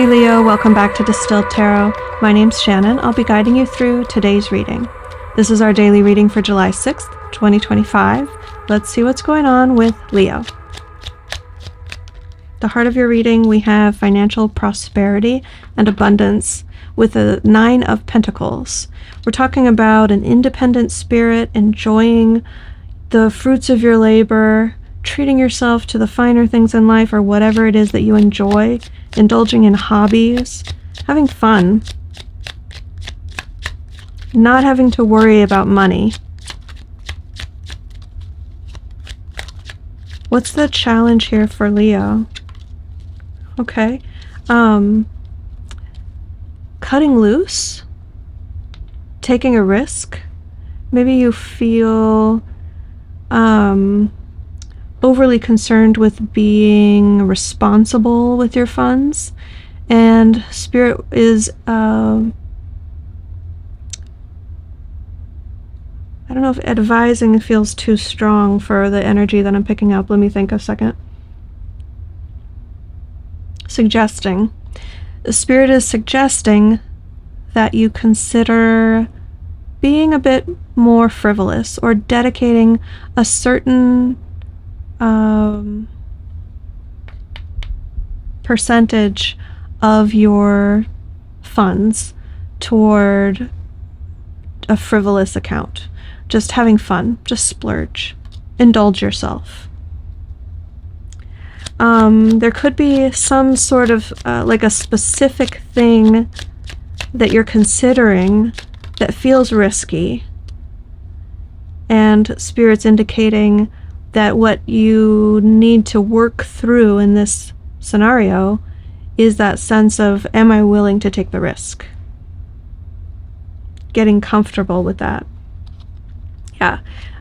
Hey Leo, welcome back to Distilled Tarot. My name's Shannon. I'll be guiding you through today's reading. This is our daily reading for July 6th, 2025. Let's see what's going on with Leo. The heart of your reading, we have financial prosperity and abundance with a 9 of Pentacles. We're talking about an independent spirit, enjoying the fruits of your labor, treating yourself to the finer things in life or whatever it is that you enjoy, indulging in hobbies, having fun, not having to worry about money. What's the challenge here for Leo? Okay. Cutting loose, taking a risk. Maybe you feel overly concerned with being responsible with your funds, and Spirit is I don't know if advising feels too strong for the energy that I'm picking up. Let me think a second. Suggesting. The Spirit is suggesting that you consider being a bit more frivolous or dedicating a certain percentage of your funds toward a frivolous account. Just having fun, just splurge, indulge yourself. There could be some sort of like a specific thing that you're considering that feels risky, and Spirit's indicating that what you need to work through in this scenario is that sense of, am I willing to take the risk? Getting comfortable with that. Yeah.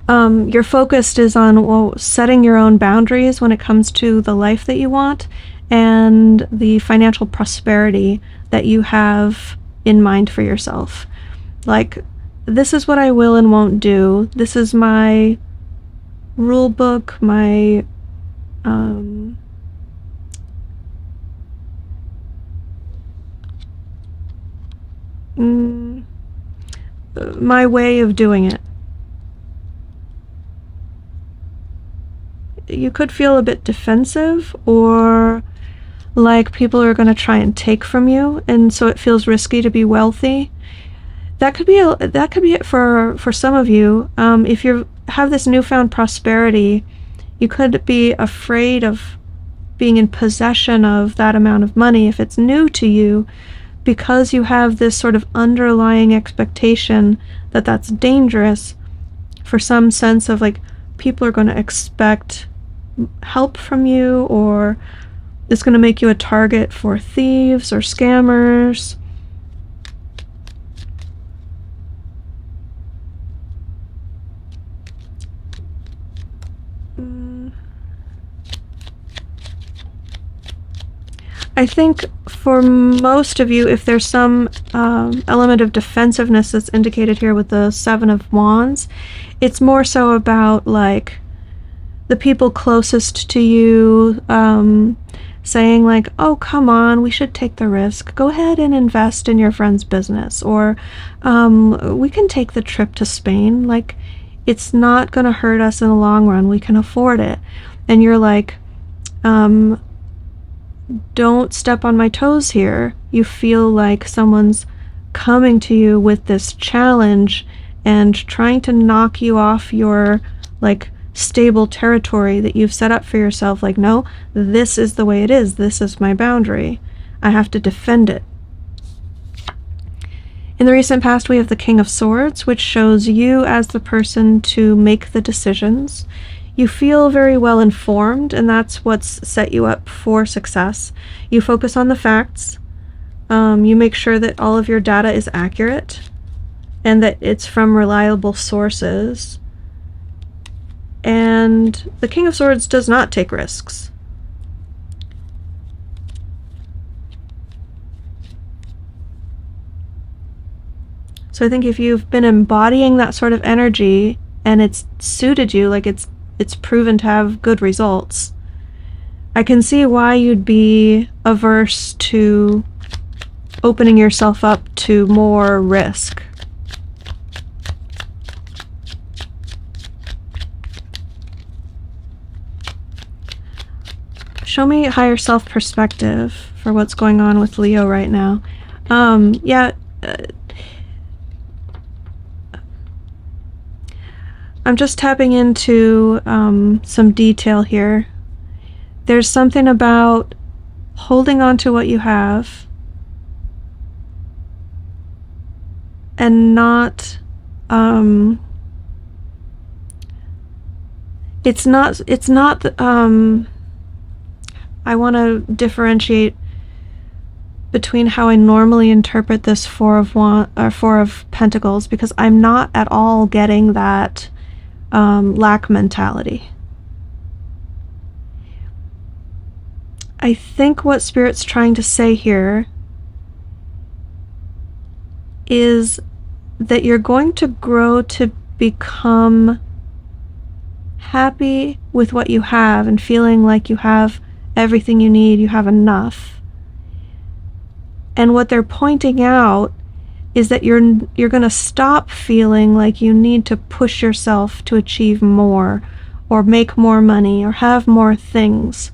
Your focus is on setting your own boundaries when it comes to the life that you want and the financial prosperity that you have in mind for yourself. Like, this is what I will and won't do. This is my rule book, my my way of doing it. You could feel a bit defensive, or like people are going to try and take from you, and so it feels risky to be wealthy. That could be it for some of you. If you have this newfound prosperity, you could be afraid of being in possession of that amount of money if it's new to you, because you have this sort of underlying expectation that that's dangerous, for some sense of like people are going to expect help from you, or it's going to make you a target for thieves or scammers. I think for most of you, if there's some element of defensiveness that's indicated here with the 7 of Wands, it's more so about like the people closest to you saying like, oh, come on, we should take the risk. Go ahead and invest in your friend's business, or we can take the trip to Spain. Like, it's not going to hurt us in the long run. We can afford it. And you're like, don't step on my toes here. You feel like someone's coming to you with this challenge and trying to knock you off your like stable territory that you've set up for yourself. Like, no, this is the way it is. This is my boundary. I have to defend it. In the recent past, we have the King of Swords, which shows you as the person to make the decisions. You feel very well informed, and that's what's set you up for success. You focus on the facts. You make sure that all of your data is accurate and that it's from reliable sources. And the King of Swords does not take risks. So I think if you've been embodying that sort of energy and it's suited you, like it's proven to have good results, I can see why you'd be averse to opening yourself up to more risk. Show me higher self perspective for what's going on with Leo right now. Yeah. I'm just tapping into some detail here. There's something about holding on to what you have and not it's not I want to differentiate between how I normally interpret this Four of Pentacles, because I'm not at all getting that lack mentality. I think what Spirit's trying to say here is that you're going to grow to become happy with what you have and feeling like you have everything you need, you have enough. And what they're pointing out is that you're going to stop feeling like you need to push yourself to achieve more or make more money or have more things.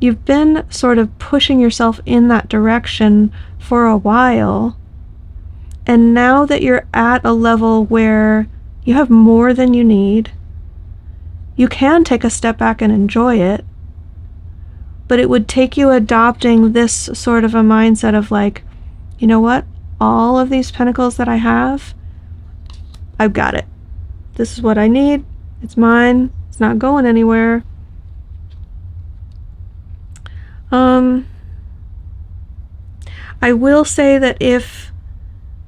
You've been sort of pushing yourself in that direction for a while, and now that you're at a level where you have more than you need, you can take a step back and enjoy it. But it would take you adopting this sort of a mindset of like, you know what? All of these pentacles that I have, I've got it. This is what I need. It's mine. It's not going anywhere. I will say that if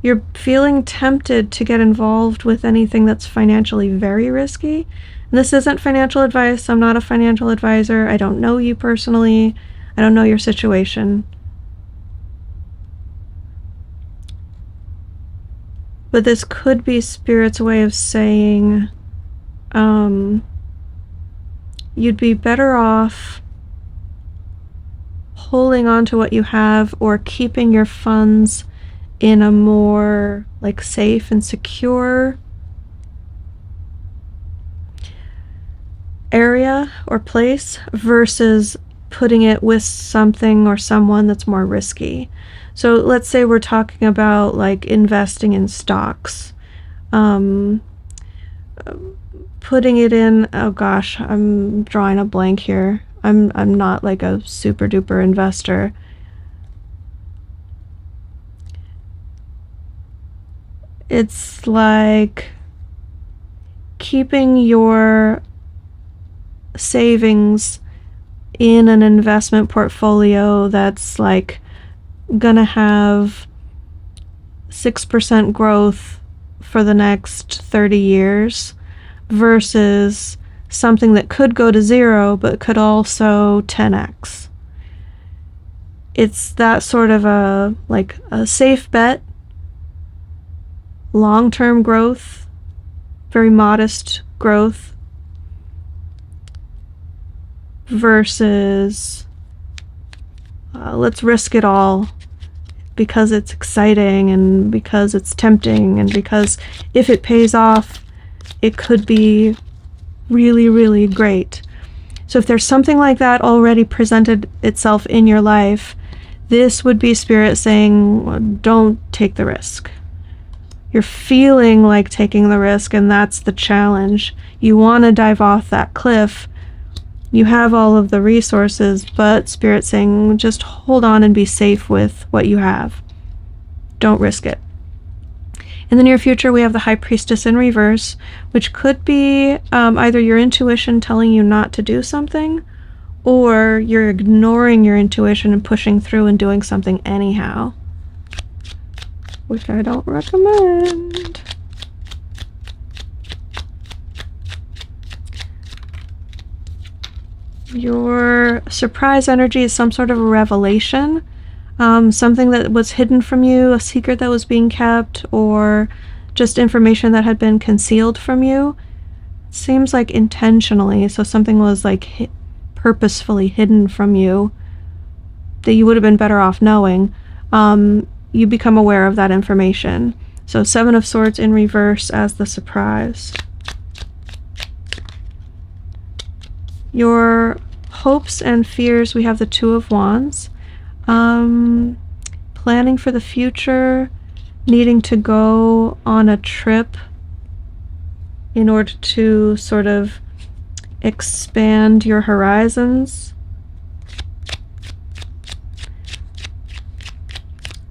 you're feeling tempted to get involved with anything that's financially very risky, and this isn't financial advice, I'm not a financial advisor, I don't know you personally, I don't know your situation. But this could be Spirit's way of saying you'd be better off holding on to what you have or keeping your funds in a more like safe and secure area or place versus putting it with something or someone that's more risky. So let's say we're talking about like investing in stocks, putting it in, oh gosh, I'm drawing a blank here. I'm not like a super duper investor. It's like keeping your savings in an investment portfolio that's like gonna have 6% growth for the next 30 years versus something that could go to 0 but could also 10x. It's that sort of a like a safe bet, long-term growth, very modest growth, versus let's risk it all because it's exciting and because it's tempting and because if it pays off, it could be really, really great. So if there's something like that already presented itself in your life, this would be Spirit saying, don't take the risk. You're feeling like taking the risk, and that's the challenge. You want to dive off that cliff. You have all of the resources, but Spirit's saying, just hold on and be safe with what you have. Don't risk it. In the near future, we have the High Priestess in reverse, which could be either your intuition telling you not to do something, or you're ignoring your intuition and pushing through and doing something anyhow, which I don't recommend. Your surprise energy is some sort of a revelation. Something that was hidden from you, a secret that was being kept, or just information that had been concealed from you. Seems like intentionally, so something was like purposefully hidden from you that you would have been better off knowing. you become aware of that information. So 7 of Swords in reverse as the surprise. Your hopes and fears, we have the 2 of Wands. Planning for the future, needing to go on a trip in order to sort of expand your horizons.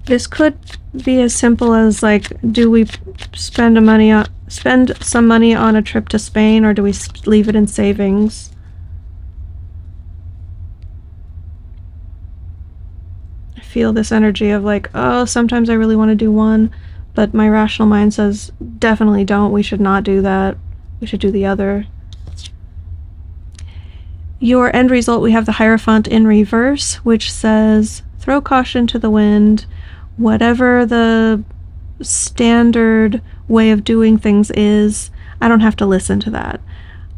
This could be as simple as, like, do we spend some money on a trip to Spain, or do we leave it in savings? I feel this energy of like, oh, sometimes I really want to do one, but my rational mind says, definitely don't. We should not do that. We should do the other. Your end result, we have the Hierophant in reverse, which says, throw caution to the wind. Whatever the standard way of doing things is, I don't have to listen to that.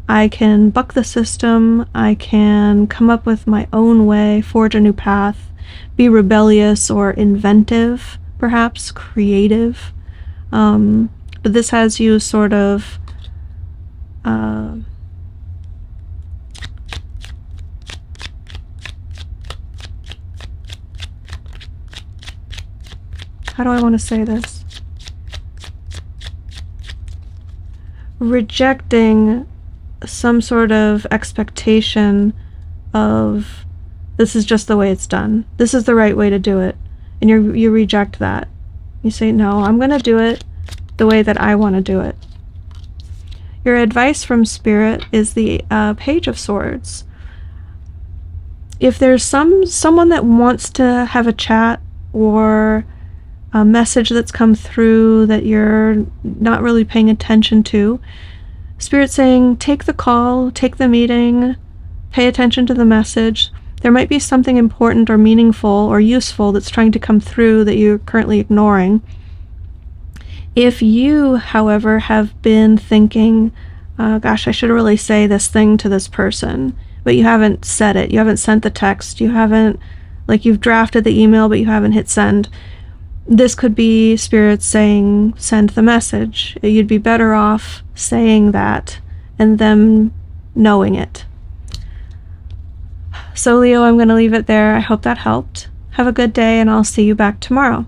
I can buck the system. I can come up with my own way, forge a new path, be rebellious or inventive, perhaps creative. But this has you sort of how do I want to say this? Rejecting some sort of expectation of, this is just the way it's done. This is the right way to do it. And you reject that. You say, no, I'm going to do it the way that I want to do it. Your advice from Spirit is the Page of Swords. If there's someone that wants to have a chat, or a message that's come through that you're not really paying attention to, Spirit's saying, take the call, take the meeting, pay attention to the message. There might be something important or meaningful or useful that's trying to come through that you're currently ignoring. If you, however, have been thinking, gosh, I should really say this thing to this person, but you haven't said it, you haven't sent the text, you haven't, like, you've drafted the email, but you haven't hit send, this could be Spirit saying, send the message. You'd be better off saying that and them knowing it. So Leo, I'm going to leave it there. I hope that helped. Have a good day, and I'll see you back tomorrow.